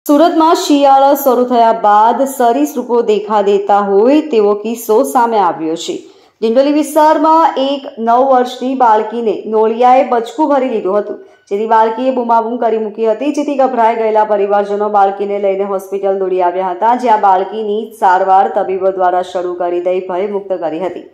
સુરતમાં શિયાળો શરૂ થયા બાદ સરીસૃપો દેખા દેતા હોય તેવો કિસ્સો સામે આવ્યો છે। ડિંડોલી વિસ્તારમાં એક 9 વર્ષની બાળકીને નોળિયાએ બચકું ભરી લીધું હતું, જેથી બાળકીએ બૂમાબૂમ કરી મૂકી હતી, જેથી ગભરાઈ ગયેલા પરિવારજનો બાળકીને લઈને હોસ્પિટલ દોડી આવ્યા હતા, જ્યાં બાળકીની સારવાર તબીબો દ્વારા શરૂ કરી દઈ ભયમુક્ત કરી હતી।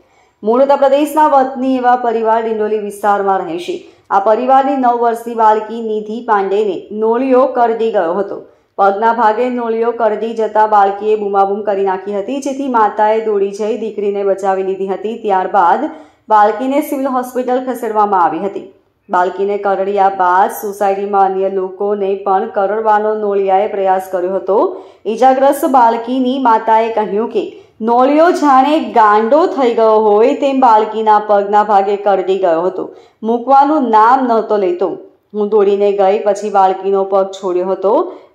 મૂળ ઉત્તર પ્રદેશના વતની એવા પરિવાર ડિંડોલી વિસ્તારમાં રહે છે। આ પરિવારની 9 વર્ષની બાળકી નિધિ પાંડેને નોળિયો કરડી ગયો હતો। પગના ભાગે નોળિયો કરડી જતા બાળકીએ બૂમાબૂમ કરી નાખી હતી, જેથી માતાએ દોડી જઈ દીકરીને બચાવી લીધી હતી। ત્યારબાદ બાળકીને સિવિલ હોસ્પિટલ ખસેડવામાં આવી હતી। બાળકીને કરડ્યા બાદ સોસાયટીમાં અન્ય લોકોને પણ કરડવાનો નોળિયાએ પ્રયાસ કર્યો હતો। ઈજાગ્રસ્ત બાળકીની માતાએ કહ્યું કે નોળિયો જાણે ગાંડો થઈ ગયો હોય તેમ બાળકીના પગના ભાગે કરડી ગયો હતો। મૂકવાનું નામ નહોતો લેતો। હું દોડીને ગઈ, પછી બાળકીનો પગ છોડ્યો હતો।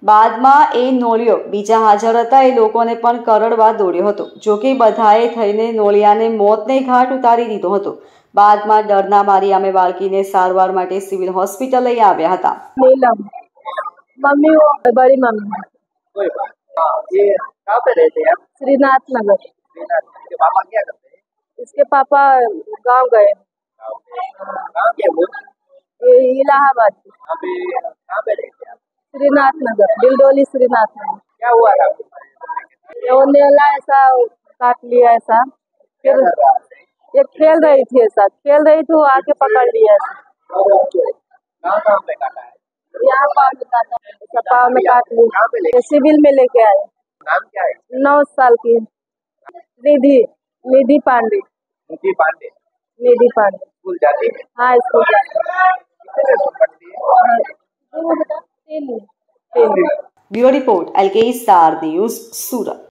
બાદમાં એ નોળિયો બીજા હાજર હતા એ લોકોને પણ કરડવા દોડ્યો હતો। જોકે બધાએ થઈને નોળિયાને મોતને ઘાટ ઉતારી દીધો હતો। બાદમાં ડરના મારી અમે બાળકીને સારવાર માટે સિવિલ હોસ્પિટલ લઈ આવ્યા હતા। मम्मी वो बड़ी मम्मी ये कहाँ पे रहते हैं आप? श्रीनाथ नगर। इसके पापा क्या करते हैं? इसके पापा गांव गए, कहाँ के वो? ये इलाहाबाद यहाँ पे कहाँ पे रहते हैं आप? श्रीनाथ नगर, डिंडोली श्रीनाथ नगर। क्या हुआ था आपको? वो नेला ऐसा काट लिया ऐसा, क्या फिर कर रहा है? ये खेल रही थी, ऐसा खेल रही थी, वो आके पकड़ लिया ऐसा। कहाँ पे काटा है? यहाँ पाँव में काटा, ऐसा पाँव में काट कहाँ पे लिया। लेके? ये सिविल में लेके आए। नाम क्या है? 9 साल की निधि पांडे। निधि पांडे। निधि पांडे स्कूल जाती है? हाँ, स्कूल जाते हैं। कितने दिन पढ़ती है? तीन। Bureau report LK star news सूरत।